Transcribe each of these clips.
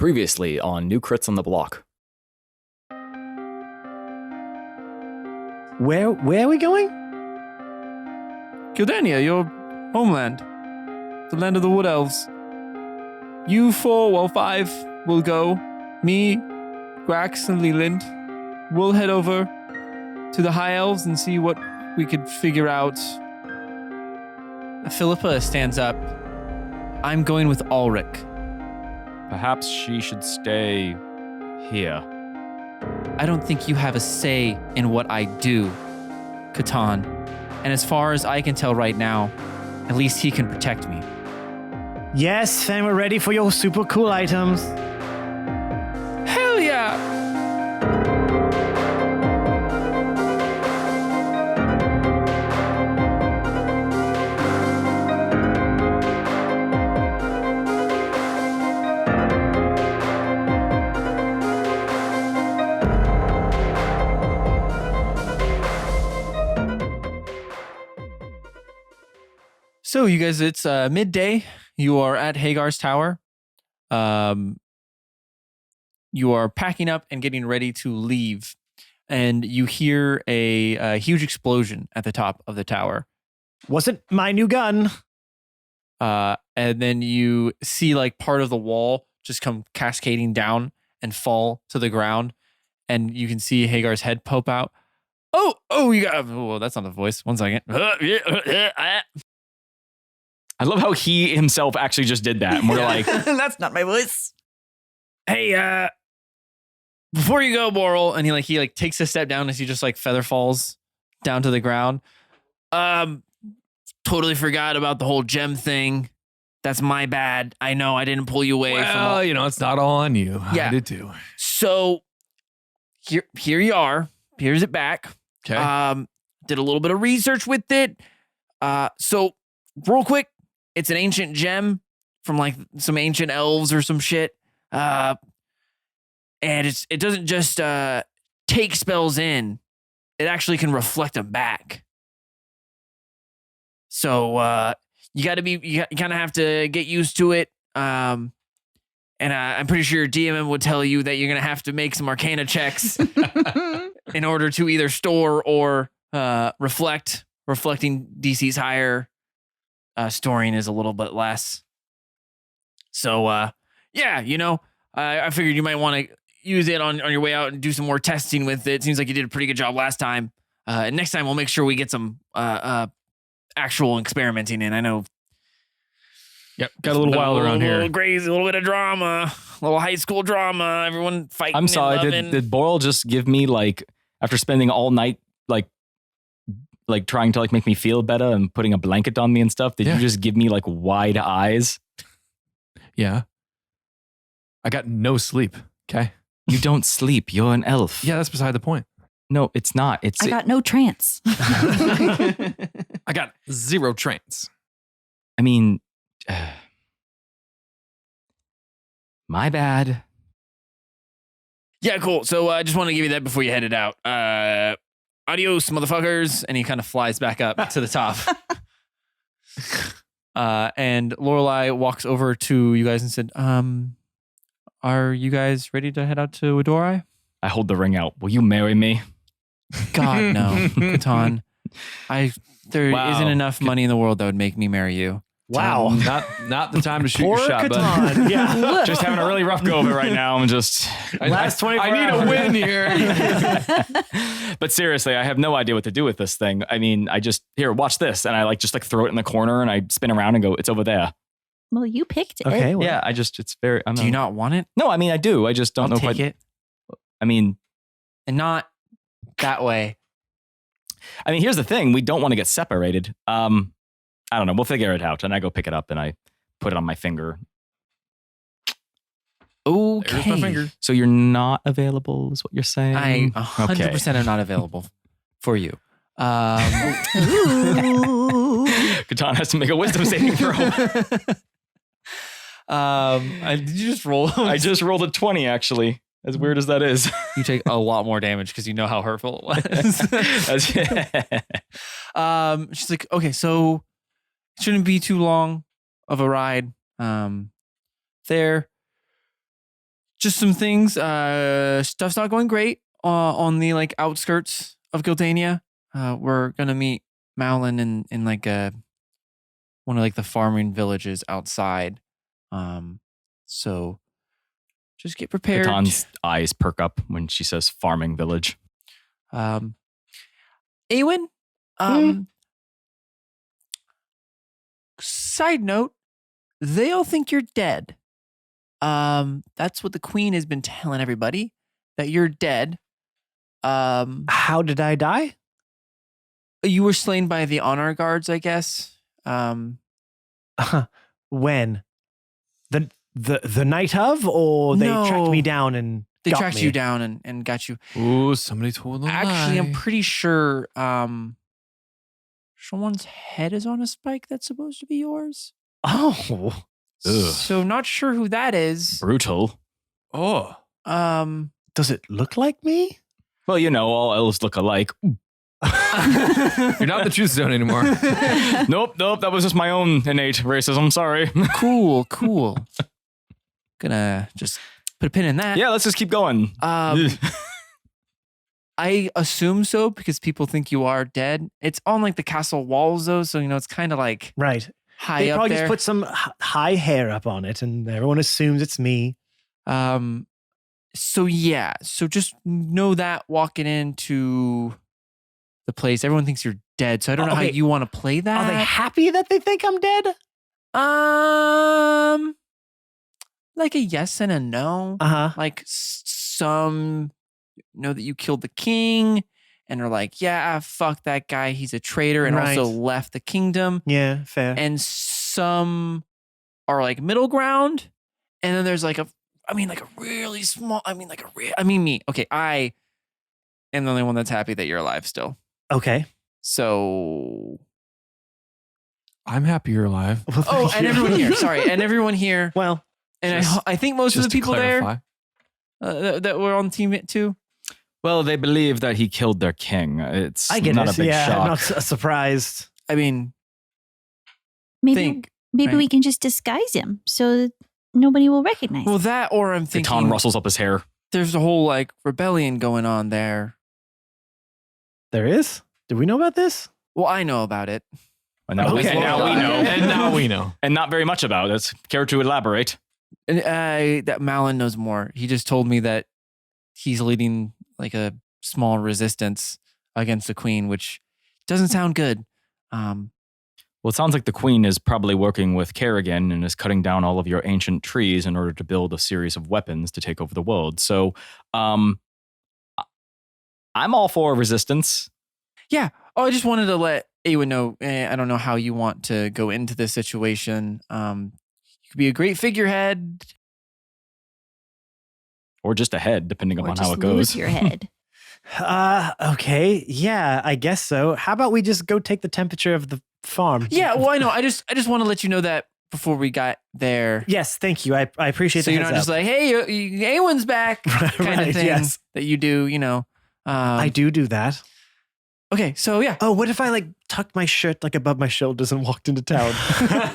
Previously on New Crits on the Block. Where are we going? Gildania, your homeland. The land of the Wood Elves. You four, well, five will go. Me, Grax, and Leland. We'll head over to the High Elves and see what we could figure out. Philippa stands up. I'm going with Ulrich. Perhaps she should stay here. I don't think you have a say in what I do, Catan. And as far as I can tell right now, at least he can protect me. Yes, and we're ready for your super cool items. Hell yeah! So you guys, it's midday. You are at Hagar's Tower. You are packing up and getting ready to leave. And you hear a huge explosion at the top of the tower. Wasn't my new gun. And then you see like part of the wall just come cascading down and fall to the ground. And you can see Hagar's head poke out. Oh, you got, oh, that's not the voice. 1 second. I love how he himself actually just did that. And we're like, That's not my voice. Hey, before you go, Boral, and he takes a step down as he just like feather falls down to the ground. Totally forgot about the whole gem thing. That's my bad. I know I didn't pull you away Well, it's not all on you. Yeah. I did too. So here you are. Here's it back. Okay. Did a little bit of research with it. So real quick, it's an ancient gem from like some ancient elves or some shit. And it doesn't just take spells in. It actually can reflect them back. So you kind of have to get used to it. And I'm pretty sure DMM would tell you that you're going to have to make some Arcana checks in order to either store or reflect. Reflecting DC's higher. Storing is a little bit less. So, I figured you might want to use it on your way out and do some more testing with it. Seems like you did a pretty good job last time. And next time we'll make sure we get some actual experimenting in. I know. Yep. Got a little wild around here. A little crazy, a little bit of drama, a little high school drama. Everyone fighting. I'm sorry. And Did Boral just give me after spending all night like trying to make me feel better and putting a blanket on me and stuff? Did you just give me wide eyes? Yeah. I got no sleep. Okay. You don't sleep. You're an elf. Yeah, that's beside the point. No, it's not. I got no trance. I got 0 trance. I mean, my bad. Yeah, cool. So I just want to give you that before you headed out. Adios, motherfuckers. And he kind of flies back up to the top. And Lorelai walks over to you guys and said, are you guys ready to head out to Adorai? I hold the ring out. Will you marry me? God, no. Catan. There Wow. isn't enough money in the world that would make me marry you. Wow. Not the time to shoot Poor your shot, bud. Catan. Yeah. Just having a really rough go of it right now. I'm just... Last 24 I need hours. a win here. But seriously, I have no idea what to do with this thing. I mean, here, watch this. And I just throw it in the corner and I spin around and go, it's over there. Well, you picked it. Okay. Well, Yeah, it's very... Do you not want it? No, I mean, I do. I just don't I'll know take quite... it. I mean, And not that way. here's the thing. We don't want to get separated. I don't know. We'll figure it out. And I go pick it up and I put it on my finger. Okay. There's my finger. So you're not available is what you're saying? I 100% am not available for you. Ooh. Catan has to make a wisdom saving throw. Did you just roll? I just rolled a 20, actually. As weird as that is. You take a lot more damage because you know how hurtful it was. She's like, okay, so it shouldn't be too long of a ride there. just some things. Stuff's not going great on the like outskirts of Gildania. We're gonna meet Malin in like one of like the farming villages outside. So just get prepared. Katan's eyes perk up when she says farming village. Aewyn, side note, they all think you're dead. That's what the queen has been telling everybody, that you're dead. How did I die? You were slain by the honor guards, I guess. When? The night of, or they No. tracked me down and They got tracked me? you down and got you. Ooh, somebody told a Actually, I'm lie. pretty sure someone's head is on a spike that's supposed to be yours. Oh, Ugh. So not sure who that is. Brutal. Oh. does it look like me? Well, you know, all elves look alike. You're not the truth zone anymore. Nope. That was just my own innate racism. Sorry. Cool. Gonna just put a pin in that. Yeah, let's just keep going. I assume so because people think you are dead. It's on like the castle walls though, so you know it's kind of like Right. high They up probably there. just put some high hair up on it, and everyone assumes it's me. So yeah, so just know that walking into the place, everyone thinks you're dead. So I don't know how Okay. you want to play that. Are they happy that they think I'm dead? Like a yes and a no. Like some know that you killed the king and are like, yeah, fuck that guy, he's a traitor, and Right. also left the kingdom. Yeah, fair. And some are like middle ground, and then there's like a really small. Me. Okay, I am the only one that's happy that you're alive still. Okay. So, I'm happy you're alive. Well, oh, thank and you. everyone here. Sorry, and everyone here. Well, And Just- I think most of the Just to people there clarify. that were on the team too. Well, they believe that he killed their king. It's I get not it. a big Yeah, I'm shock. not surprised. I mean, Maybe right. we can just disguise him so that nobody will recognize well, him. that or I'm thinking Katan rustles up his hair. there's a whole like rebellion going on there. There is? Did we know about this? Well, I know about it. And now, Okay, and now we know. And now we know. And not very much about it. Care to elaborate? And that Malin knows more. He just told me that he's leading like a small resistance against the queen, which doesn't sound good. Well, it sounds like the queen is probably working with Kerrigan and is cutting down all of your ancient trees in order to build a series of weapons to take over the world. So, I'm all for resistance. Yeah. Oh, I just wanted to let Aewyn know. I don't know how you want to go into this situation. You could be a great figurehead. Or just a head, depending Or upon just how it lose goes. your head. Okay. Yeah, I guess so. How about we just go take the temperature of the farm? Yeah. Well, I know. I just want to let you know that before we got there. Yes, thank you. I appreciate So the you're not heads just up. like, hey, Aewyn's back kind Right, of thing yes. that you do, you know. I do that. Okay. So yeah. Oh, what if I like tucked my shirt like above my shoulders and walked into town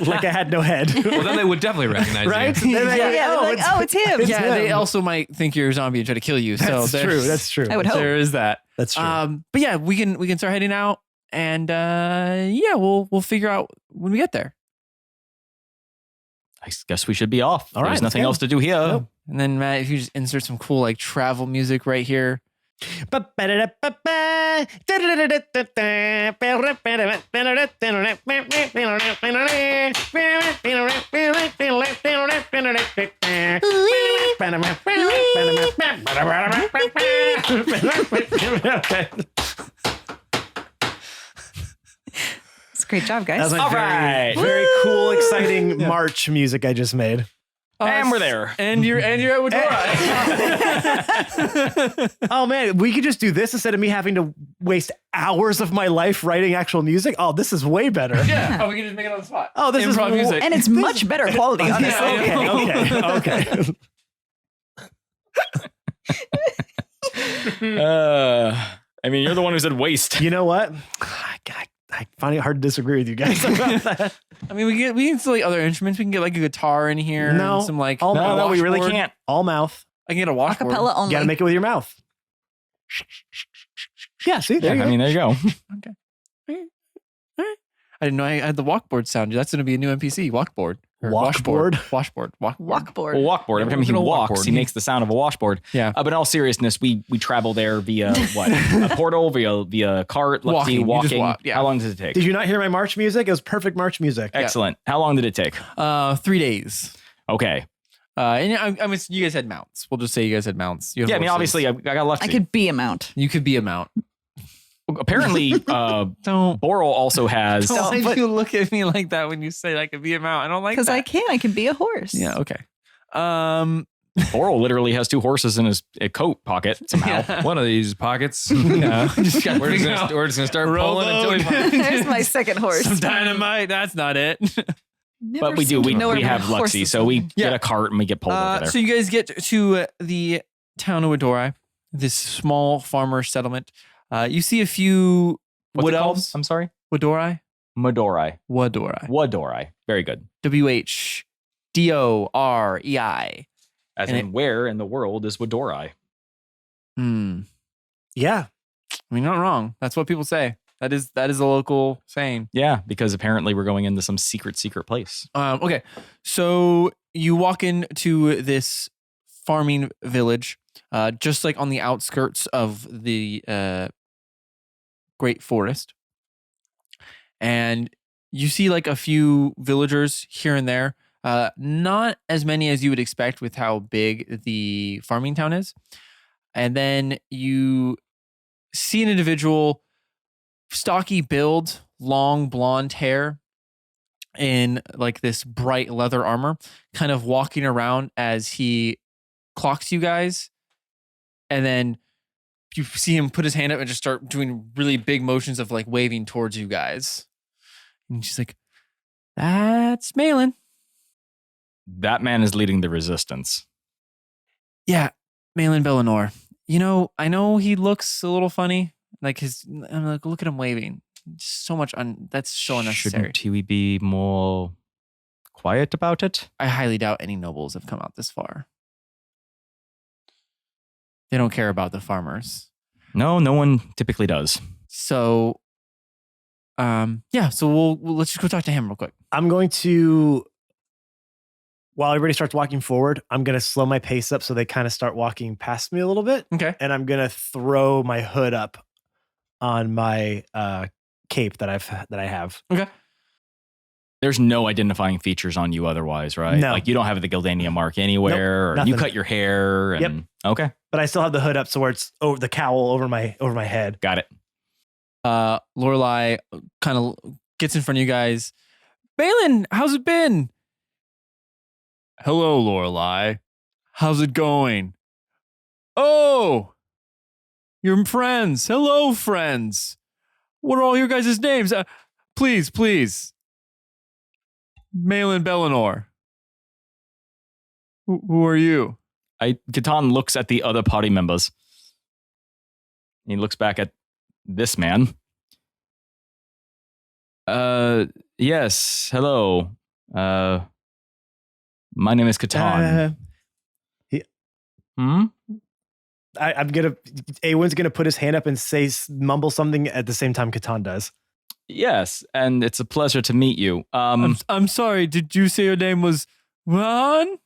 like I had no head? Well, then they would definitely recognize Right? you. Then they- Yeah, they're like, oh, it's him. it's Yeah. They him. also might think you're a zombie and try to kill you. That's so true. That's true. I would hope. There is that. That's true. But yeah, we can start heading out, and yeah, we'll figure out when we get there. I guess we should be off. All right, There's let's nothing go. else to do here. Nope. And then Matt, if you just insert some cool like travel music right here. It's a great job, That was guys. my All very, right. very cool, exciting march music I just made. And we're there. And you're at Wedora. Oh man, we could just do this instead of me having to waste hours of my life writing actual music. Oh, this is way better. Yeah. Oh, we can just make it on the spot. Oh, this is Improv music. And it's much better quality, honestly. Okay. I mean, you're the one who said waste. You know what? I find it hard to disagree with you guys about that. I mean, we can still like other instruments. We can get like a guitar in here. No. And some like All No, we really washboard. can't. All mouth. I can get a washboard. Acapella You only. got to make it with your mouth. Yeah, see, there you go. I mean, there you go. I didn't know I had the walkboard sound. That's going to be a new NPC. Walkboard. Or Walkboard? Washboard. Walkboard. Walkboard. A walkboard. Every time he We're gonna walks, walkboard. he makes the sound of a washboard. Yeah. But in all seriousness, we travel there via what? A portal, via cart, let's see, Walking. You just walking. walk, yeah. How long does it take? Did you not hear my march music? It was perfect march music. Excellent. How long did it take? 3 days. Okay. And I mean, you guys had mounts. We'll just say you guys had mounts. You have Yeah, I mean, horses. obviously, I got left. I could be a mount. You could be a mount. Apparently, Don't. Boral also has. Why but- do you look at me like that when you say I could be a mount? I don't like Because that. I can. I can be a horse. Yeah. Okay. Boral literally has 2 horses in his coat pocket somehow. Yeah. One of these pockets. Yeah. we're just gonna start pulling until we find. There's my second horse. Some dynamite. That's not it. Never But we do. seem to We know where my have horse Luxie, is so we going. get a cart and we get pulled over there. So you guys get to the town of Wadorai, this small farmer settlement. You see a few What's wood it called? elves. I'm sorry. Wadorai. Madorai. Wadorai. Very good. WHDOREI. As And in, where in the world is Wadorai? Yeah. I mean, not wrong. That's what people say. That is a local saying. Yeah, because apparently we're going into some secret place. Okay, so you walk into this farming village, just like on the outskirts of the Great Forest, and you see like a few villagers here and there. Not as many as you would expect with how big the farming town is. And then you see an individual, stocky build, long blonde hair, in like this bright leather armor, kind of walking around as he clocks you guys. And then you see him put his hand up and just start doing really big motions of like waving towards you guys. And she's like, "That's Malin." That man is leading the resistance. Yeah, Malin Bellinor. You know, I know he looks a little funny. Like I'm like, look at him waving. So much that's so unnecessary. Shouldn't we be more quiet about it? I highly doubt any nobles have come out this far. They don't care about the farmers. No, no one typically does. So, yeah. So we'll let's just go talk to him real quick. I'm going to, while everybody starts walking forward, I'm going to slow my pace up so they kind of start walking past me a little bit. Okay. And I'm going to throw my hood up on my cape that I have. Okay. There's no identifying features on you otherwise, right? No. Like you don't have the Gildania mark anywhere, or you nothing. cut your hair. And, Yep. Okay. But I still have the hood up so where it's over the cowl over my head. Got it. Lorelai kind of gets in front of you guys. Balin, how's it been? Hello, Lorelai. How's it going? Oh, you're friends. Hello, friends. What are all your guys' names? Please. Malin Bellinor. Who are you? Catan looks at the other party members. He looks back at this man. Yes. Hello. My name is Catan. Aewyn's gonna put his hand up and mumble something at the same time Catan does. Yes, and it's a pleasure to meet you. I'm sorry. Did you say your name was Ron?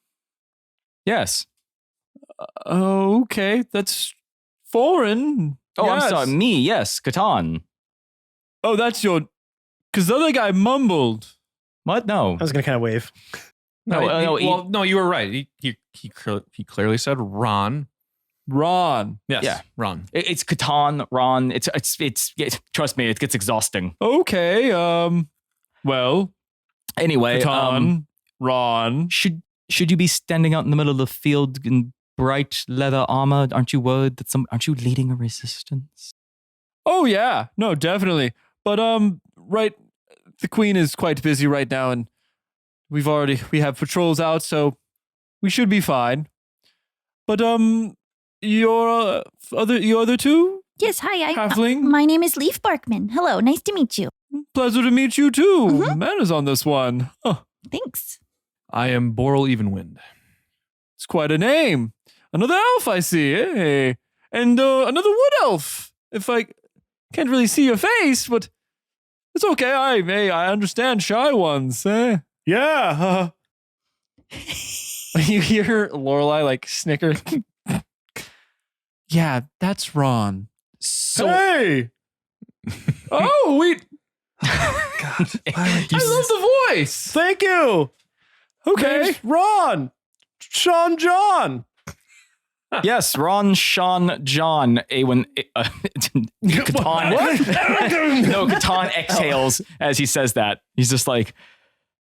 Yes. Oh, okay. That's foreign. Oh, Yes. I'm sorry. Me, yes, Catan. Oh, that's your. Because the other guy mumbled. What? No. I was gonna kind of wave. No, you were right. He clearly said Ron. Ron. Yes. Yeah. Ron. It's Catan, Ron. It's trust me, it gets exhausting. Okay. Well, Anyway, Catan, Ron. should you be standing out in the middle of the field in bright leather armor? Aren't you worried that aren't you leading a resistance? Oh yeah. No, definitely. But right, the queen is quite busy right now, and we have patrols out, so we should be fine. But your other two? Yes, hi. Halfling? My name is Leaf Barkman. Hello, nice to meet you. Pleasure to meet you too. Mhm. Manners on this one. Huh. Thanks. I am Boral Evenwind. It's quite a name. another elf I see. Hey. And another wood elf. If I can't really see your face, but it's okay. I understand shy ones. Eh? Yeah. You hear Lorelai like snicker. Yeah, that's Ron. So, hey. Oh, wait. God, I love the voice. Thank you. Okay. Name's Ron. Sean John. Yes, Ron, Sean, John, Aewyn, Catan. No, Catan exhales as he says that. He's just like,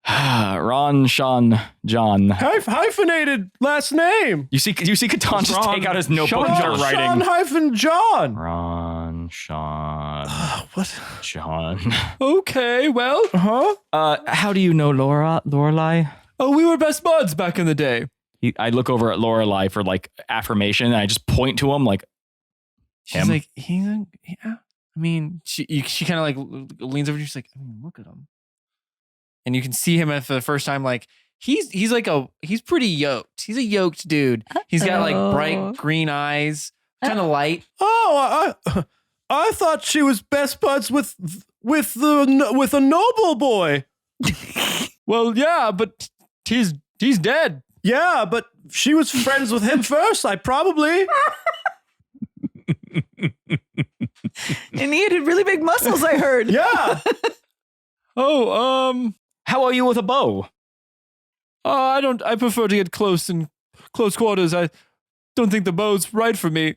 Ron, Sean, John. Hyphenated last name. You see Catan just take out his notebook and start writing. Sean hyphen John. Ron, Sean, What? John. Okay, well. How do you know Lorelai? Oh, we were best buds back in the day. I look over at Lorelai for like affirmation, and I just point to him like. She's him? like, yeah. I mean, she kind of like leans over. She's like, I mean, look at him. And you can see him for the first time. Like he's pretty yoked. He's a yoked dude. He's got like bright green eyes, kind of light. Oh, I thought she was best buds with a noble boy. Well, yeah, but he's dead. Yeah, but she was friends with him first. I probably. And he had really big muscles, I heard. Yeah. Oh, How are you with a bow? I prefer to get close quarters. I don't think the bow's right for me.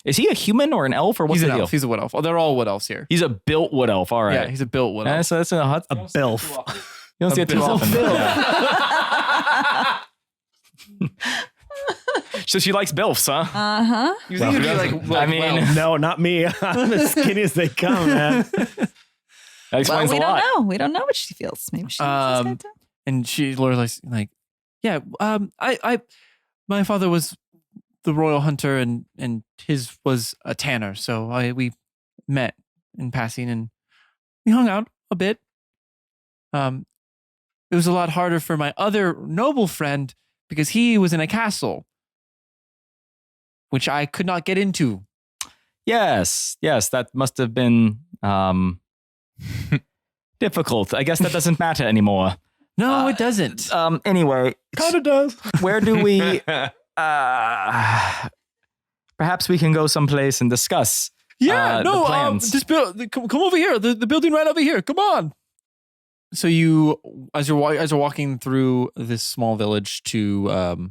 Is he a human or an elf or what's He's the an deal? elf. He's a wood elf. Oh, they're all wood elves here. He's a built wood elf. All right. Yeah, he's a built wood elf. That's a hot. A bilf. You don't see it too bilf. often. So she likes bilfs, huh? Uh-huh. You think it'd be like I mean, well, No, not me. I'm as skinny as they come, man. That Well, explains we a don't lot. know. We don't know what she feels. Maybe she feels that too. and Lorelai's like, yeah, my father was the royal hunter and his was a tanner. So we met in passing and we hung out a bit. It was a lot harder for my other noble friend because he was in a castle, which I could not get into. Yes, that must have been difficult. I guess that doesn't matter anymore. No, it doesn't. Anyway, Kind of does. where do we? Perhaps we can go someplace and discuss. Yeah, the plans. just come over here. The building right over here. Come on. So you, as you're walking through this small village to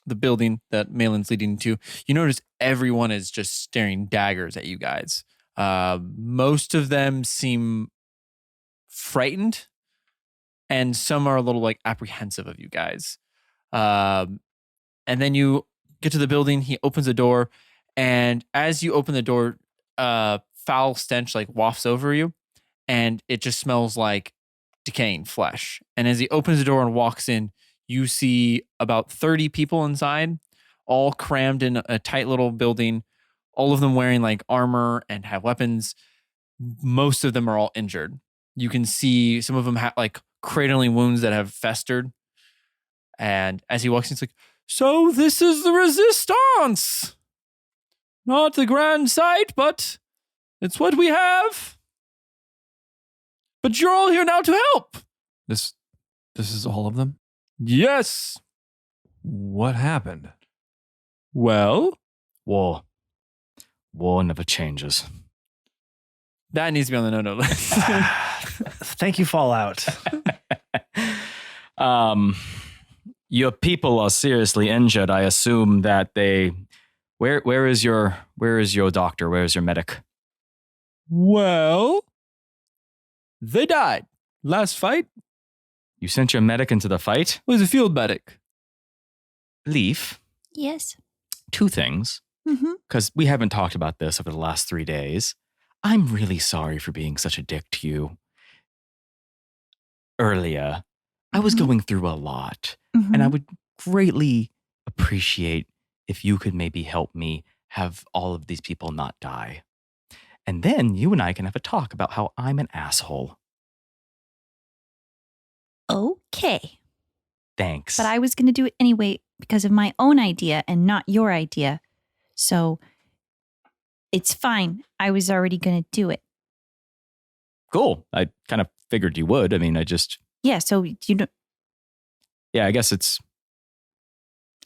the building that Malin's leading to, you notice everyone is just staring daggers at you guys. Most of them seem frightened, and some are a little like apprehensive of you guys. And then you get to the building. He opens the door, and as you open the door, foul stench like wafts over you, and it just smells like decaying flesh. And as he opens the door and walks in, you see about 30 people inside, all crammed in a tight little building, all of them wearing like armor and have weapons. Most of them are all injured. You can see some of them have like cradling wounds that have festered. And as he walks in, it's like, so this is the resistance. Not the grand sight, but it's what we have. But you're all here now to help. This is all of them? Yes. What happened? Well, War never changes. that needs to be on the no-no list. Thank you, Fallout. Your people are seriously injured. I assume that they. Where is your doctor? Where is your medic? Well, they died. Last fight You sent your medic into the fight? was a field medic. Leaf, Yes. 2 things. Mm-hmm. Because we haven't talked about this over the last 3 days. I'm really sorry for being such a dick to you. Earlier, I was Mhm. going through a lot, Mm-hmm. and I would greatly appreciate if you could maybe help me have all of these people not die. And then you and I can have a talk about how I'm an asshole. Okay. Thanks. But I was going to do it anyway because of my own idea and not your idea. So it's fine. I was already going to do it. Cool. I kind of figured you would. I mean, Yeah, so you don't. Yeah, I guess it's.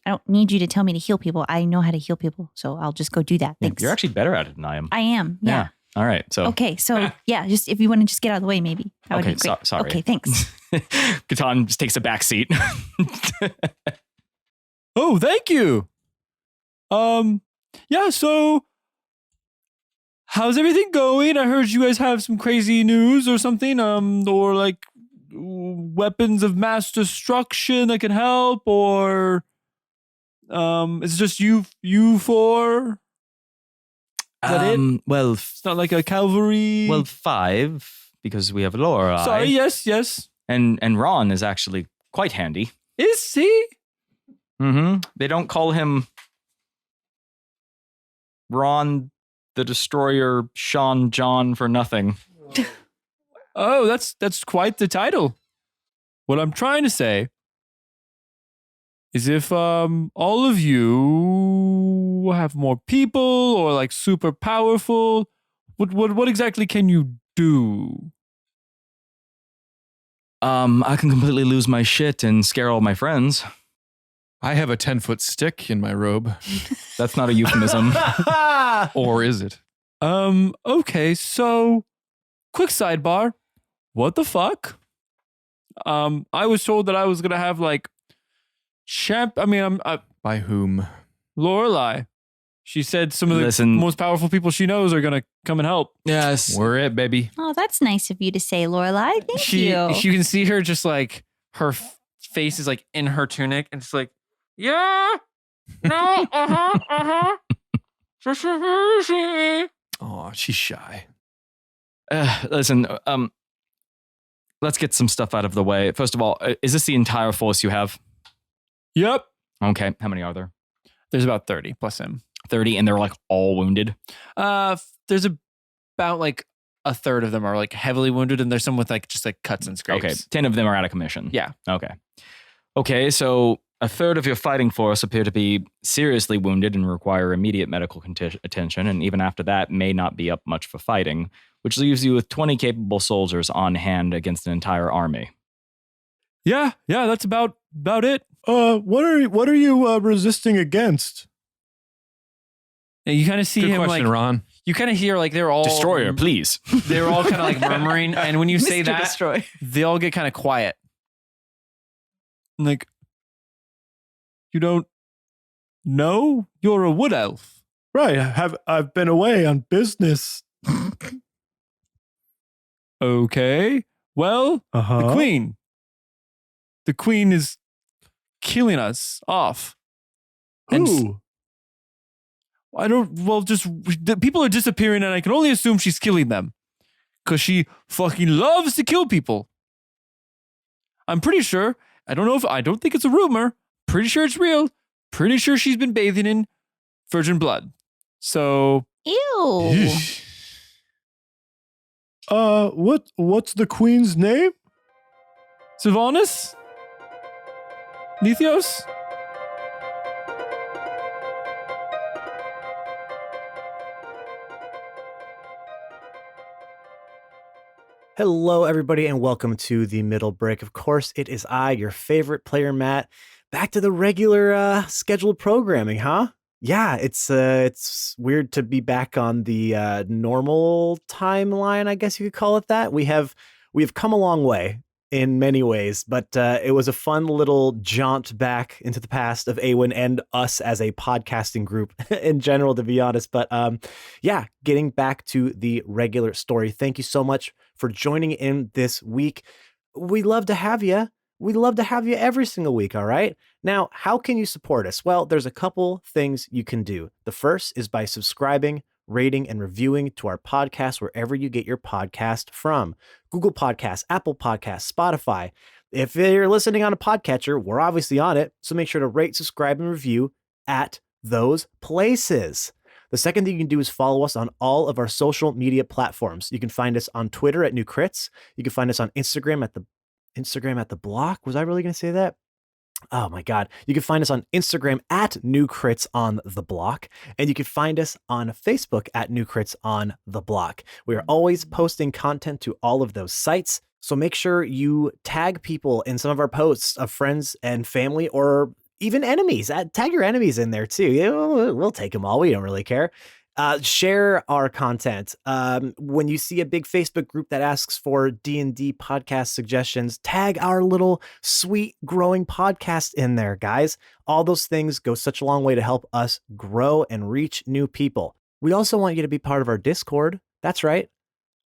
I don't need you to tell me to heal people. I know how to heal people, so I'll just go do that. Thanks. You're actually better at it than I am. I am. Yeah. All right. So. Okay. So yeah, just if you want to just get out of the way, maybe that would be great. Sorry. Okay. Thanks. Catan just takes a back seat. Oh, thank you. Yeah, so how's everything going? I heard you guys have some crazy news or something, or like weapons of mass destruction that can help, or is it just you four? Is that it? Well, It's not like a cavalry. well, 5 because we have Laura. sorry, yes. And Ron is actually quite handy. Is he? Mm-hmm. They don't call him Ron the Destroyer, Sean John for nothing. Oh, that's quite the title. What I'm trying to say is if all of you have more people or like super powerful, what exactly can you do? I can completely lose my shit and scare all my friends. I have a 10-foot stick in my robe. That's not a euphemism. Or is it? Okay, so quick sidebar. What the fuck? I was told that I was gonna have like By whom? Lorelai. She said some of the Listen. most powerful people she knows are gonna come and help. Yes. We're it, baby. Oh, that's nice of you to say, Lorelai. Thank you. You can see her just like her face is like in her tunic and it's like, yeah, no, Oh, she's shy. Listen, let's get some stuff out of the way. First of all, is this the entire force you have? Yep. Okay. How many are there? There's about 30 plus him. 30, and they're like all wounded? There's about like a third of them are like heavily wounded, and there's some with like just like cuts and scrapes. Okay. 10 of them are out of commission. Yeah. Okay, so a third of your fighting force appear to be seriously wounded and require immediate medical attention, and even after that may not be up much for fighting, which leaves you with 20 capable soldiers on hand against an entire army. Yeah, that's about it. What are you resisting against? And you kind of see Good him question, like Ron. you kind of hear like they're all Destroyer, please. They're all kind of like murmuring, and when you say Mr. that, Destroy. they all get kind of quiet. Like, you don't know you're a wood elf, Right. I've been away on business. okay? Well, Uh-huh. the queen is killing us off. And Who? the people are disappearing, and I can only assume she's killing them because she fucking loves to kill people. I'm pretty sure. I don't think it's a rumor. Pretty sure it's real. Pretty sure she's been bathing in virgin blood. So, Ew. What's the queen's name? Sylvanas? Lithios? Hello, everybody, and welcome to the Middle Break. Of course, it is I, your favorite player, Matt. Back to the regular scheduled programming, huh? Yeah, it's weird to be back on the normal timeline, I guess you could call it that. We have come a long way in many ways, but it was a fun little jaunt back into the past of Aewyn and us as a podcasting group in general, to be honest. But yeah, getting back to the regular story. Thank you so much for joining in this week. We love to have you. We love to have you every single week, all right? Now, how can you support us? Well, there's a couple things you can do. The first is by subscribing, rating, and reviewing to our podcast wherever you get your podcast from. Google Podcasts, Apple Podcasts, Spotify. If you're listening on a podcatcher, we're obviously on it, so make sure to rate, subscribe, and review at those places. The second thing you can do is follow us on all of our social media platforms. You can find us on Twitter at New Crits. You can find us on Instagram at the Block. Was I really going to say that? Oh my God. You can find us on Instagram at New Crits on the Block, and you can find us on Facebook at New Crits on the Block. We are always posting content to all of those sites. So make sure you tag people in some of our posts of friends and family or even enemies. Tag your enemies in there too. We'll take them all. We don't really care. Share our content. When you see a big Facebook group that asks for D&D podcast suggestions, tag our little sweet growing podcast in there, guys. All those things go such a long way to help us grow and reach new people. We also want you to be part of our Discord. That's right.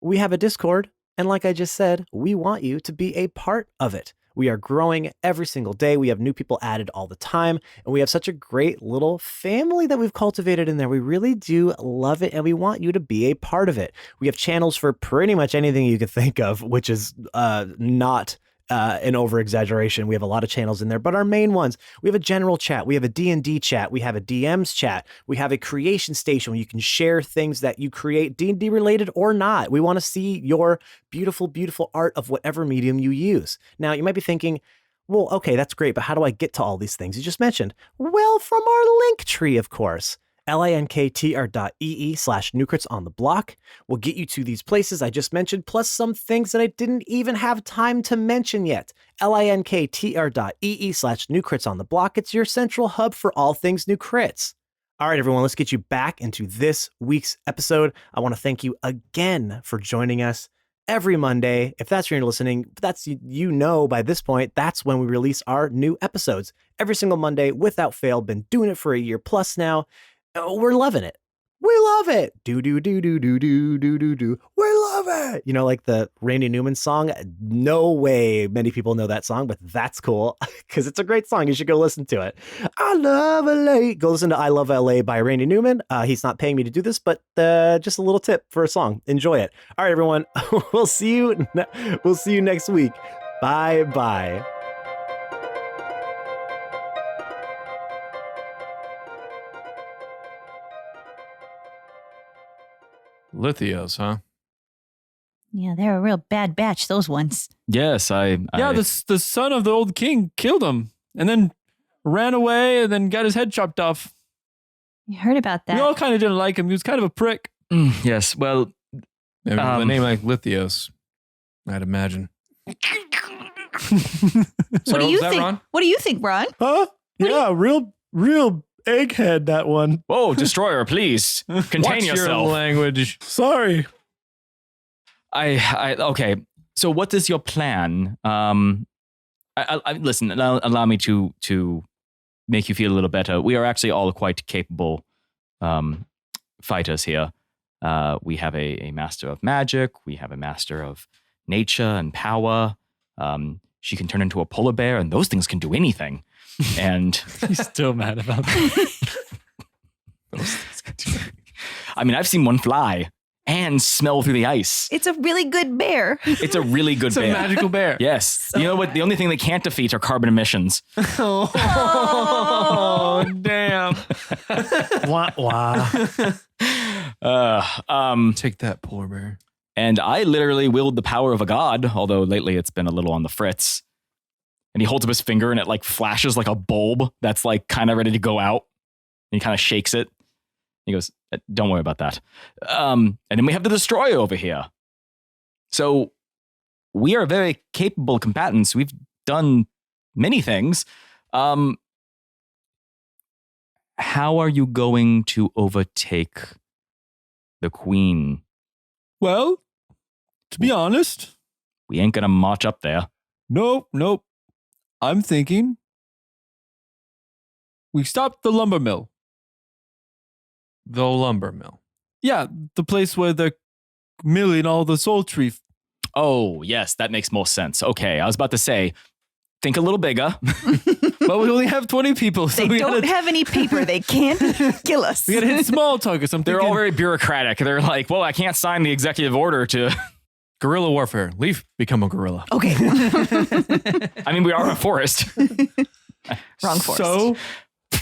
We have a Discord. And like I just said, we want you to be a part of it. We are growing every single day. We have new people added all the time. And we have such a great little family that we've cultivated in there. We really do love it. And we want you to be a part of it. We have channels for pretty much anything you could think of, which is not an over-exaggeration. We have a lot of channels in there, but our main ones, we have a general chat, we have a D&D chat, we have a DM's chat, we have a creation station where you can share things that you create, D&D related or not. We want to see your beautiful, beautiful art of whatever medium you use. Now, you might be thinking, well, okay, that's great, but how do I get to all these things you just mentioned? Well, from our link tree, of course. linktr.ee/newcrits on the block will get you to these places I just mentioned, plus some things that I didn't even have time to mention yet. linktr.ee/newcrits on the block. It's your central hub for all things New Crits. All right, everyone, let's get you back into this week's episode. I want to thank you again for joining us every Monday. If that's where you're listening, that's, you know, by this point, that's when we release our new episodes. Every single Monday without fail. Been doing it for a year plus now. We're loving it. We love it. Do. We love it. You know, like the Randy Newman song. No way many people know that song, but that's cool because it's a great song. You should go listen to it. I love LA. Go listen to I Love LA by Randy Newman. He's not paying me to do this, but just a little tip for a song. Enjoy it. All right, everyone. We'll see you next week. Bye. Lithios, huh? Yeah, they're a real bad batch, those ones. Yes, Yeah, the son of the old king killed him and then ran away and then got his head chopped off. You heard about that. We all kind of didn't like him. He was kind of a prick. Yes, well... With a name like Lithios, I'd imagine. What do you think? Ron? What do you think, Ron? Huh? Yeah, real egghead, that one. Whoa, Destroyer, please. Contain Watch yourself. your language. Sorry. Okay. So what is your plan? Listen, allow me to make you feel a little better. We are actually all quite capable fighters here. We have a master of magic. We have a master of nature and power. She can turn into a polar bear, and those things can do anything. And He's still mad about that. I mean, I've seen one fly and smell through the ice. It's a really good bear. It's a really good It's a bear. magical bear. Yes. You know what? The only thing they can't defeat are carbon emissions. Oh, damn. Wah, wah. Take that, polar bear. And I literally wield the power of a god, although lately it's been a little on the fritz. And he holds up his finger and it like flashes like a bulb that's like kind of ready to go out. And he kind of shakes it. He goes, don't worry about that. And then we have the Destroyer over here. So we are very capable combatants. We've done many things. How are you going to overtake the queen? Well, to be honest, We ain't gonna march up there. nope. I'm thinking we stopped the lumber mill. The lumber mill. Yeah, the place where they're milling all the sultry. Oh, yes, that makes more sense. Okay, I was about to say, think a little bigger. But we only have 20 people, so They we don't gotta, have any paper. They can't kill us. we gotta hit small targets. I'm They're thinking, all very bureaucratic. They're like, well, I can't sign the executive order to... Guerrilla warfare. Leaf, become a gorilla. Okay. I mean, we are in a forest. Wrong forest. So,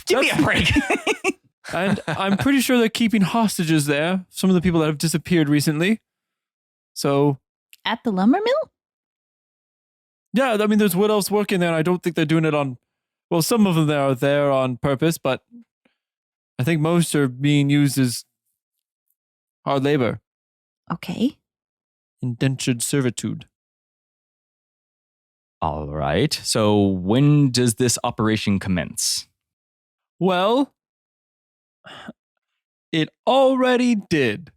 Give me a break. and I'm pretty sure they're keeping hostages there. Some of the people that have disappeared recently. So, At the lumber mill? yeah, I mean, there's wood elves working there, and I don't think they're doing it on. Well, some of them are there on purpose, but I think most are being used as hard labor, Okay. indentured servitude. All right. So when does this operation commence? Well, it already did.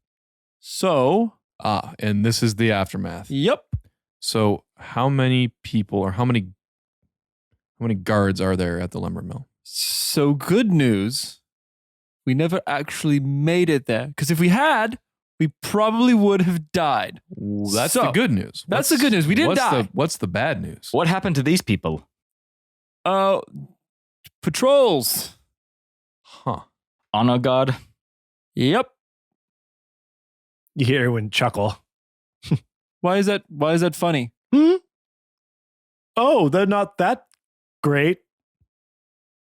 So, And this is the aftermath. yep. So how many people or how many guards are there at the lumber mill? So good news. We never actually made it there. Because if we had, we probably would have died. Well, that's So, the good news. that's the good news. We didn't die. What's the bad news? What happened to these people? Patrols. Huh. Honor guard? Yep. You hear Aewyn chuckle. Why is that funny? Oh, they're not that great.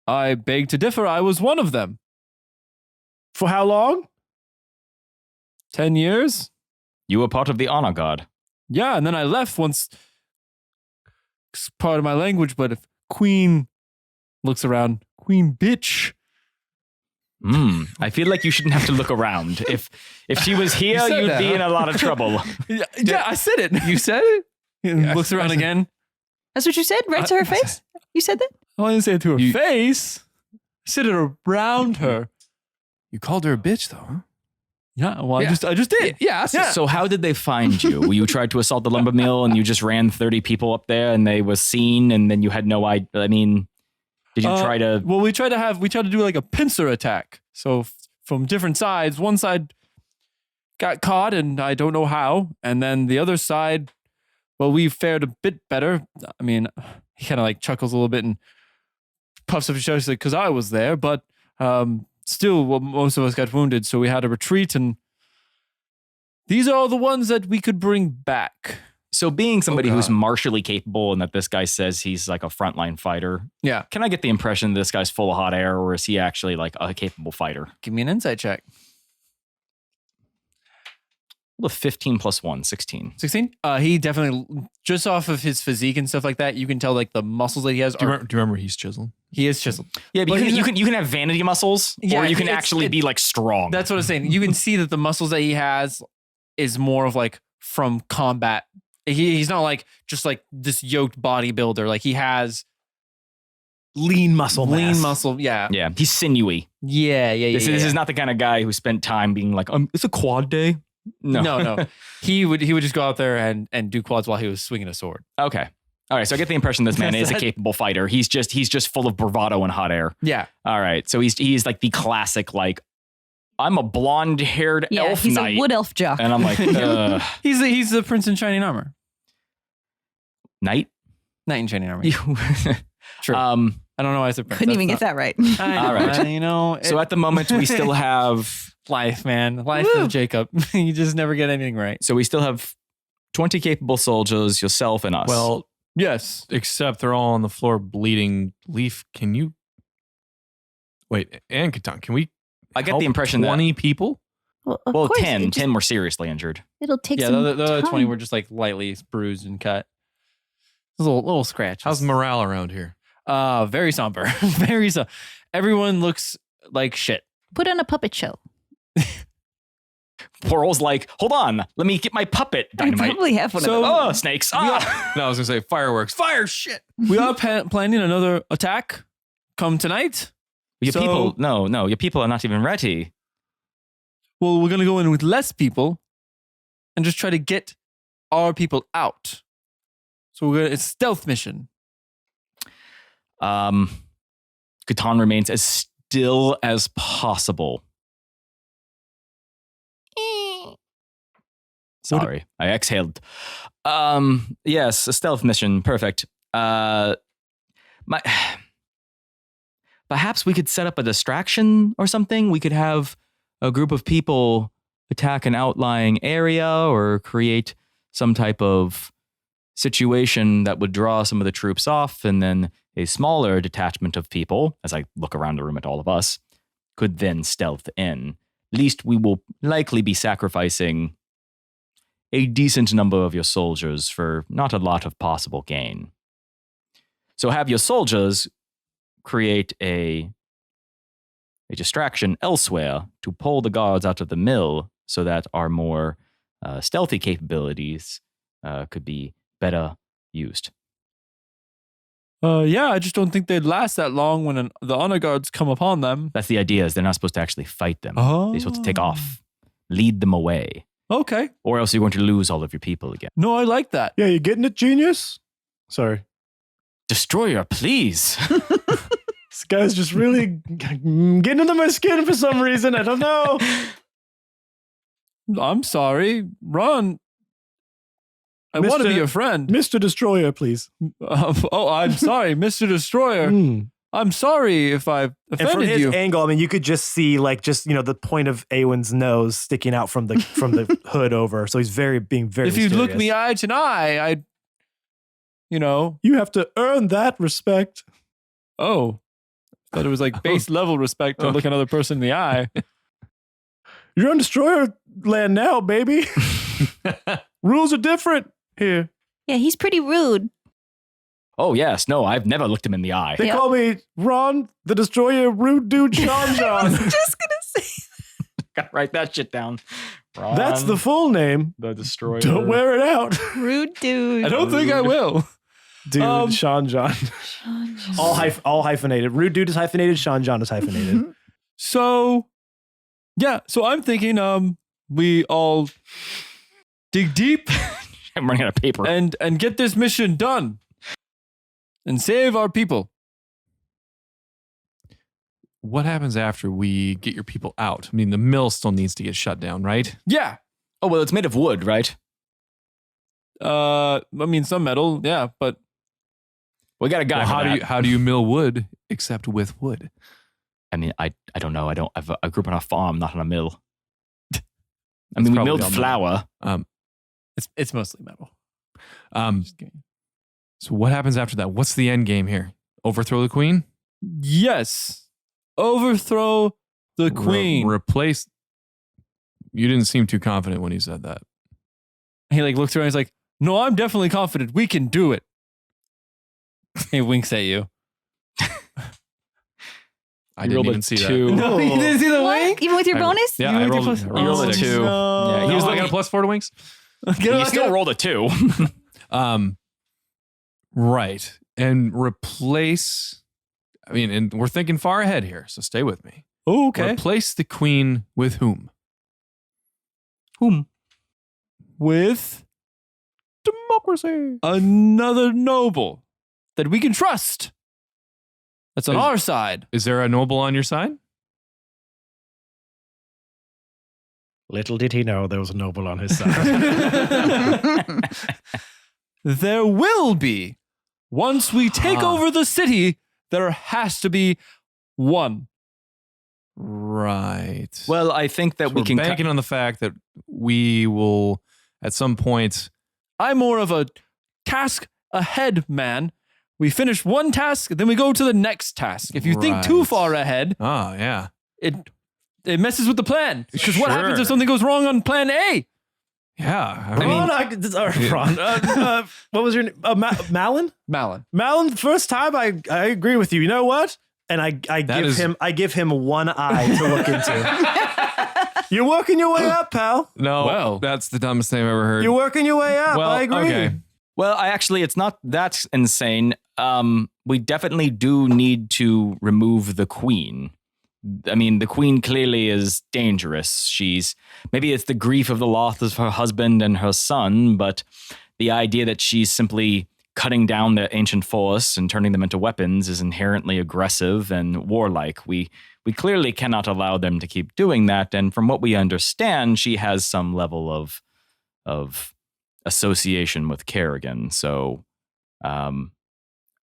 I beg to differ. I was one of them. For how long? 10 years? You were part of the honor guard. Yeah, and then I left once. It's part of my language, but if Queen looks around, Queen bitch. I feel like you shouldn't have to look around. If she was here, said you'd that, be huh? in a lot of trouble. Yeah, I said it. You said it? And Yeah, looks around again. That's what you said, right to her face? You said that? Oh, I didn't say it to her You- face. I said it around her. You called her a bitch, though, huh? Yeah, well, Yeah. I just did. Yeah. So how did they find you? You tried to assault the lumber mill and you just ran 30 people up there and they were seen and then you had no idea. I mean, did you try to... Well, we tried to do like a pincer attack. So from different sides, one side got caught and I don't know how, and then the other side, well, we fared a bit better. I mean, he kind of like chuckles a little bit and puffs up his chest because I was there, but still, well, most of us got wounded, so we had to retreat, and these are all the ones that we could bring back. So being somebody Oh, who's God. martially capable and that this guy says he's like a frontline fighter, Yeah. can I get the impression this guy's full of hot air or is he actually like a capable fighter? Give me an insight check. Well, 15 plus 1, 16. 16? He definitely, just off of his physique and stuff like that, you can tell like the muscles that he has. Do you remember he's chiseled? He is chiseled. Yeah, but But you he's can have vanity muscles Yeah, or you can it's- actually be like strong. That's what I'm saying. You can see that the muscles that he has is more of like from combat. He's not like just like this yoked bodybuilder. Like he has Lean muscle mass. lean muscle. Yeah. Yeah, he's sinewy. Yeah. This is not the kind of guy who spent time being like, it's a quad day. No. He would just go out there and do quads while he was swinging a sword. Okay. All right. So I get the impression this man is a capable fighter. He's just full of bravado and hot air. Yeah. All right. So he's like the classic, like, I'm a blonde haired Yeah, elf he's knight. a wood elf jock. And I'm like, He's the prince in shining armor. knight? Knight in shining armor. You- True. I don't know why I said prince. Couldn't even get that right. All right. You know, so at the moment we still have, life, man. Life Woo. of Jacob. You just never get anything right. so we still have 20 capable soldiers, yourself and us. Well, Yes. except they're all on the floor bleeding. Leaf, can you... Wait, and Catan, can we I get help the impression 20 people? Well, of well, course, 10. it just- 10 were seriously injured. It'll take Yeah, some the other 20 time. were just like lightly bruised and cut. Little scratches. How's morale around here? Very somber. Very so. Everyone looks like shit. Put on a puppet show. Poral's like, hold on, let me get my puppet I dynamite. probably have one So- of those. Oh, snakes. Ah! No, I was going to say fireworks. Fire shit! We are planning another attack come tonight. Your So- people, no, your people are not even ready. Well, we're going to go in with less people and just try to get our people out. So it's a stealth mission. Catan remains as still as possible. Sorry, I exhaled. Yes, a stealth mission. Perfect. Perhaps we could set up a distraction or something. We could have a group of people attack an outlying area or create some type of situation that would draw some of the troops off, and then a smaller detachment of people, as I look around the room at all of us, could then stealth in. At least we will likely be sacrificing a decent number of your soldiers for not a lot of possible gain. So have your soldiers create a distraction elsewhere to pull the guards out of the mill so that our more stealthy capabilities could be better used. Yeah, I just don't think they'd last that long when the honor guards come upon them. That's the idea, is they're not supposed to actually fight them. Oh. They're supposed to take off, lead them away, Okay. or else you're going to lose all of your people again. No, I like that. Yeah, you getting it, genius? Sorry. Destroyer, please. This guy's just really getting under my skin for some reason. I don't know. I'm sorry. Ron, I want to Mr. be a friend. Mr. Destroyer, please. I'm sorry, Mr. Destroyer. I'm sorry if I've And from offended his you. angle, I mean, you could just see the point of Aewyn's nose sticking out from the hood over. So he's being very If you look mysterious. me eye to eye, I'd, You have to earn that respect. oh, thought it was like base level respect to look another person in the eye. You're on Destroyer land now, baby. Rules are different here. Yeah, he's pretty rude. Oh, yes. No, I've never looked him in the eye. They call me Ron, the Destroyer, rude dude, Sean John. Just gonna say. Gotta write that shit down. That's the full name. the Destroyer. Don't wear it out. Rude dude. I don't think I will. Dude, Sean John. All hyphenated. Rude dude is hyphenated. Sean John is hyphenated. So, yeah. So I'm thinking, we all dig deep I'm running out of paper. and get this mission done and save our people. What happens after we get your people out? I mean, the mill still needs to get shut down, right? Yeah. Oh, well, it's made of wood, right? I mean, some metal. Yeah, but We got a guy. Well, for that. how do you mill wood except with wood? I mean, I don't know. I grew up on a farm, not on a mill. I It's mean, we probably milled all metal. flour. it's mostly metal. Just kidding. So what happens after that? What's the end game here? Overthrow the queen? Yes. Overthrow the queen. Replace. You didn't seem too confident when you said that. He like looks around. He's like, "No, I'm definitely confident. We can do it." He winks at you. I You didn't rolled a even see two. that. No, you didn't see the What? wink. Even with your I- bonus? Yeah, You I with your rolled, plus- I rolled Oh, a 2. no. Yeah, He he was I looking- got a plus 4 to wings. You still rolled a 2. Right. And replace. I mean, and we're thinking far ahead here, so stay with me. Oh, okay. Replace the queen with whom? With Democracy. another noble that we can trust. That's on Is- our side. Is there a noble on your side? Little did he know there was a noble on his side. There will be. Once we take over the city, there has to be one. Right. Well, I think that So we we're can. banking on the fact that we will, at some point, I'm more of a task ahead man. We finish one task, then we go to the next task. If you think too Right. far ahead, yeah. it messes with the plan. Because what happens Sure. if something goes wrong on plan A? Yeah. I mean, Ron, what was your name? Malin? Malin. Malin, first time I agree with you. You know what? And I give him one eye to look into. You're working your way up, pal. no, Well. that's the dumbest thing I've ever heard. You're working your way up. Well, I agree. okay. Well, it's not that insane. We definitely do need to remove the queen. I mean, the queen clearly is dangerous. Maybe it's the grief of the loss of her husband and her son, but the idea that she's simply cutting down the ancient forests and turning them into weapons is inherently aggressive and warlike. We clearly cannot allow them to keep doing that. And from what we understand, she has some level of association with Kerrigan. So,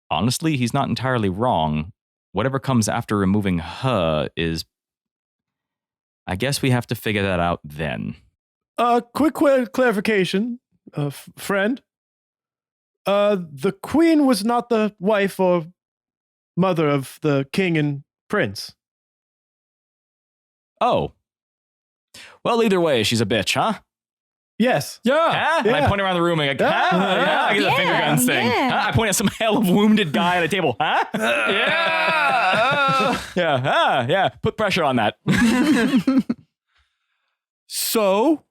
honestly, he's not entirely wrong. Whatever comes after removing her is, I guess we have to figure that out then. Quick clarification, friend. The queen was not the wife or mother of the king and prince. Oh. Well, either way, she's a bitch, huh? Yes. Yeah. Huh? And I Yeah. point around the room and I go, huh? Yeah. I get the Yeah, finger guns thing. yeah. Huh? I point at some hell of wounded guy at a table. Huh? Yeah. Yeah. Yeah. Put pressure on that. So,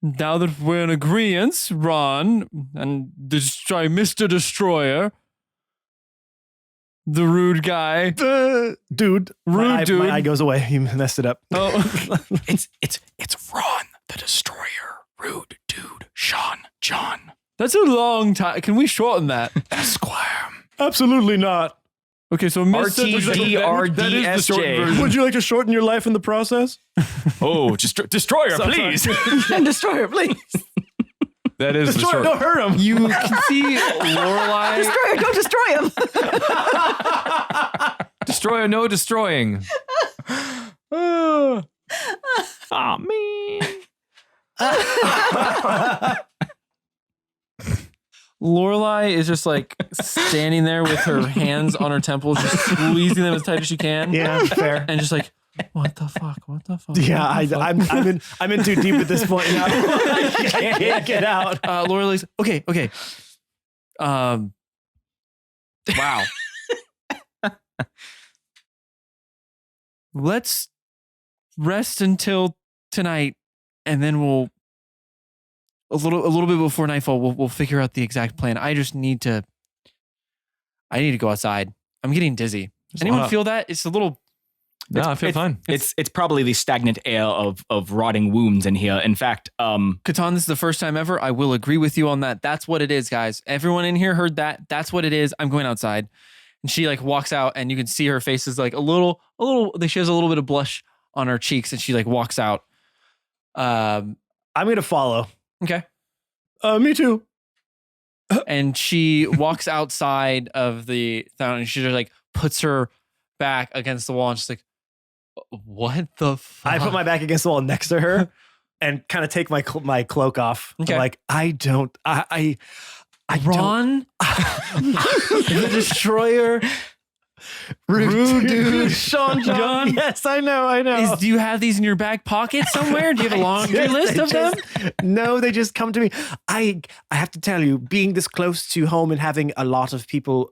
now that we're in agreement, Ron and Mr. Destroyer, the rude guy. Dude. Rude dude. My eye goes away. You messed it up. Oh, It's Ron, the Destroyer. Rude dude. Sean. John. that's a long time. Can we shorten that? Esquire. Absolutely not. Okay, so Mr. RTDRDSJ. That is the shortened version. Would you like to shorten your life in the process? Oh, just Destroyer, So- please. And destroyer, please. That is the Destroy, short. don't hurt him. You can see Lorelai. Destroyer, don't destroy him. Destroyer, no destroying. Oh, man. Lorelai is just like standing there with her hands on her temples, just squeezing them as tight as she can. Yeah, fair. And just like, what the fuck? What the fuck? Yeah, What the fuck?" I'm in too deep at this point now. I can't get out. Lorelai's okay. Wow. Let's rest until tonight, and then we'll a little bit before nightfall. We'll figure out the exact plan. I need to go outside. I'm getting dizzy. Anyone feel that? It's a little. No, I feel fine. It's probably the stagnant air of rotting wounds in here. In fact, Catan, this is the first time ever. I will agree with you on that. That's what it is, guys. Everyone in here heard that. That's what it is. I'm going outside. And she like walks out and you can see her face is like a little, she has a little bit of blush on her cheeks and she like walks out. I'm gonna follow. Okay. Me too. And she walks outside of the fountain and she just like puts her back against the wall and she's like, what the fuck? I put my back against the wall next to her and kind of take my cloak off. Okay. I'm like, I don't. Ron, the Destroyer, Rude dude. Sean John. Yes, I know. do you have these in your back pocket somewhere? Do you have a laundry Yes, list they of them? No, they just come to me. I have to tell you, being this close to home and having a lot of people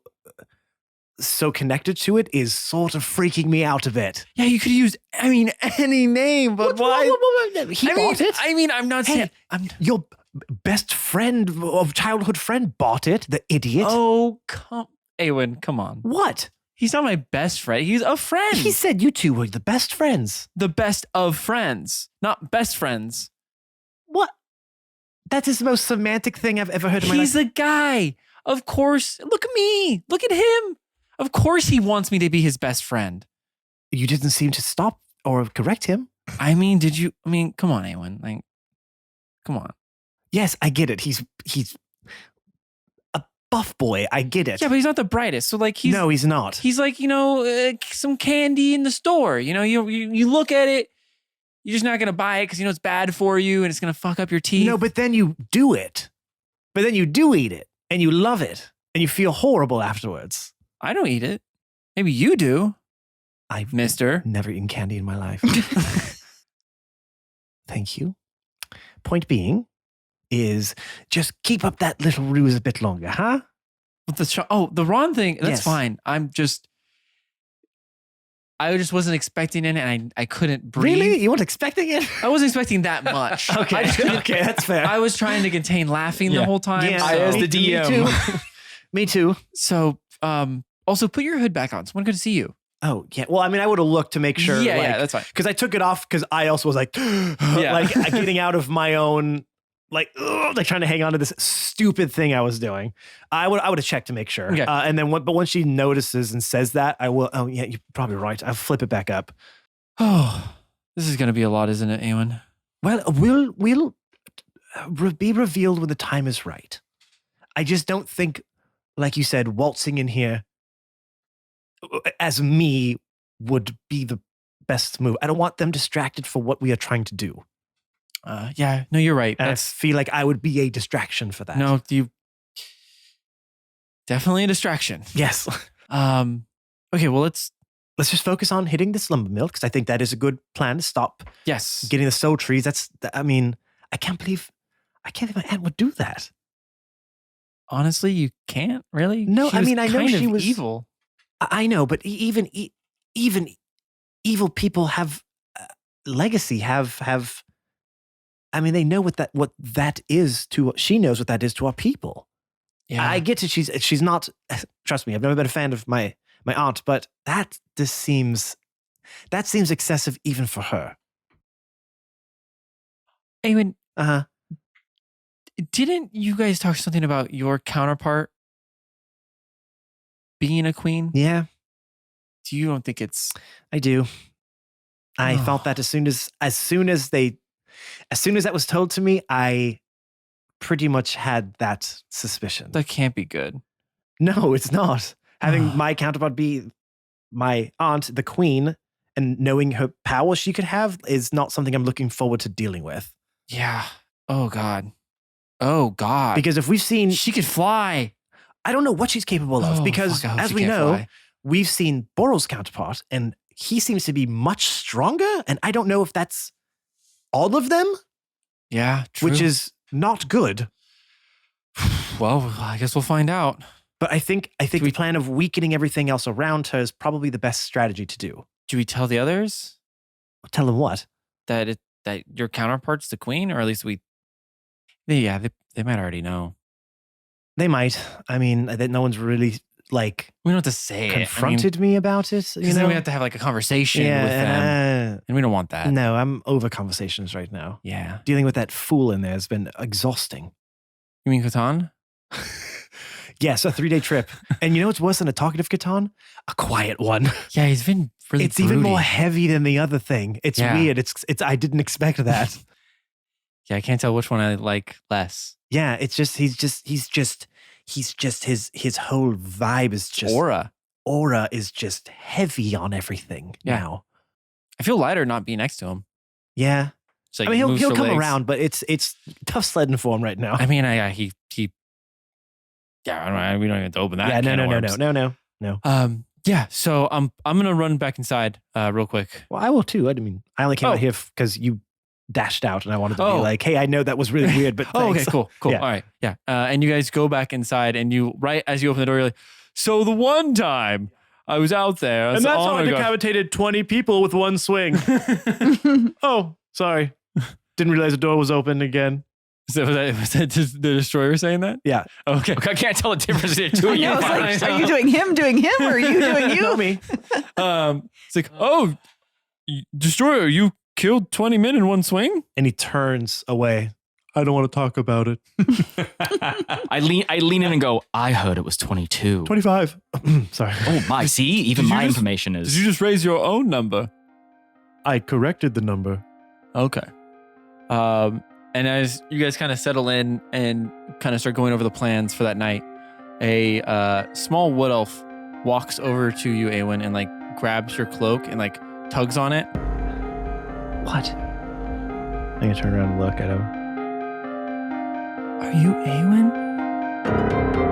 so connected to it is sort of freaking me out a bit. Yeah, you could use, any name, but why? He bought it. I'm not Hey, saying. Your best friend of childhood friend bought it. The idiot. Oh, Aewyn, come on. What? He's not my best friend. He's a friend. He said you two were the best friends. the best of friends, not best friends. What? That is the most semantic thing I've ever heard in my life. He's a guy. Of course. Look at me. Look at him. Of course he wants me to be his best friend. You didn't seem to stop or correct him. Come on, Aewyn. Like, come on. Yes, I get it. He's a buff boy. I get it. Yeah, but he's not the brightest. So like he's no, he's not. he's like, some candy in the store. You look at it, you're just not gonna buy it because it's bad for you and it's gonna fuck up your teeth. No, but then you do it. But then you do eat it and you love it and you feel horrible afterwards. I don't eat it. Maybe you do, I've mister. never eaten candy in my life. Thank you. Point being is just keep up that little ruse a bit longer, huh? With the Ron thing, that's Yes. fine. I just wasn't expecting it and I couldn't breathe. Really? You weren't expecting it? I wasn't expecting that much. Okay. I just couldn't- Okay, that's fair. I was trying to contain laughing the Yeah. whole time. Yeah, so, I as the me DM. too. Me too. so also put your hood back on. Someone good to see you. Oh, yeah. Well, I mean, I would have looked to make sure. Yeah, that's fine. Because I took it off because I also was like, like getting out of my own, like trying to hang on to this stupid thing I was doing. I would have checked to make sure. Okay. And then, but once she notices and says that, I will. Oh, yeah, you're probably right. I'll flip it back up. Oh, this is gonna be a lot, isn't it, Aewyn? Well, we'll be revealed when the time is right. I just don't think, like you said, waltzing in here as me would be the best move. I don't want them distracted for what we are trying to do. Yeah, no, you're right. And I feel like I would be a distraction for that. No, you definitely a distraction. Yes. Okay, well let's Just focus on hitting this lumber mill because I think that is a good plan to stop yes. getting the soul trees. I mean, I can't believe my aunt would do that. Honestly, you can't really. No, She I was mean, I know kind she of was evil. I know, but even evil people have legacy. Have I mean, they know what that is to. She knows what that is to our people. Yeah, I get it. She's not. Trust me, I've never been a fan of my aunt, but that seems excessive even for her. Aewyn, Uh-huh. didn't you guys talk something about your counterpart being a queen? Yeah, Do you don't think it's? I do. I Oh. felt that as soon as that was told to me, I pretty much had that suspicion. That can't be good. No, it's not. Having my counterpart be my aunt, the queen, and knowing her power she could have is not something I'm looking forward to dealing with. Yeah. Oh God. Oh God. Because if we've seen, she could fly. I don't know what she's capable of. Oh, Because fuck, I hope as she we can't know, fly. we've seen Boral's counterpart, and he seems to be much stronger. And I don't know if that's all of them, Yeah. True. which is not good. well, I guess we'll find out. But I think the plan of weakening everything else around her is probably the best strategy to do. Do we tell the others Tell them what? that your counterpart's the queen, or at least they might already know. They might. I mean, that no one's really like We don't have to say confronted me about it. You Because know, then we have to have like a conversation with them, and we don't want that. no, I'm over conversations right now. Yeah. Dealing with that fool in there has been exhausting. You mean Catan? Yes, a 3-day trip. And you know what's worse than a talkative Catan? A quiet one. Yeah, he's been really. It's even more broody. heavy than the other thing. It's Yeah. weird. It's I didn't expect that. Yeah, I can't tell which one I like less. Yeah, it's just his whole vibe is just aura is just heavy on everything Yeah. now. I feel lighter not being next to him. Yeah. So I mean, he'll come around, but it's tough sledding for him right now. I mean, he. Yeah, I don't know. We don't even have to open that. yeah, can of worms. no. Yeah. So I'm gonna run back inside, real quick. Well, I will too. I mean, I only came Oh. out here because you dashed out, and I wanted to be Oh. like, "Hey, I know that was really weird, but Oh, okay, thanks." cool. Yeah. All right. Yeah. And you guys go back inside, and you right as you open the door, you're like, so the one time I was out there, And that's how I oh my God. decapitated 20 people with one swing. Oh, sorry. Didn't realize the door was open again. So was that just the destroyer saying that? Yeah. Okay. I can't tell the difference between the two I of you. know, it's like, guys. are you doing him, or are you doing you? Not me. It's like, oh, destroyer, you killed 20 men in one swing? And he turns away. I don't want to talk about it. I lean in and go, I heard it was 22. 25. Sorry. Oh my, see? Even did you my just- information is. Did you just raise your own number? I corrected the number. Okay. And as you guys kind of settle in and kind of start going over the plans for that night, a small wood elf walks over to you, Aewyn, and like grabs your cloak and like tugs on it. What? I'm going to turn around and look at him. Are you Aewyn?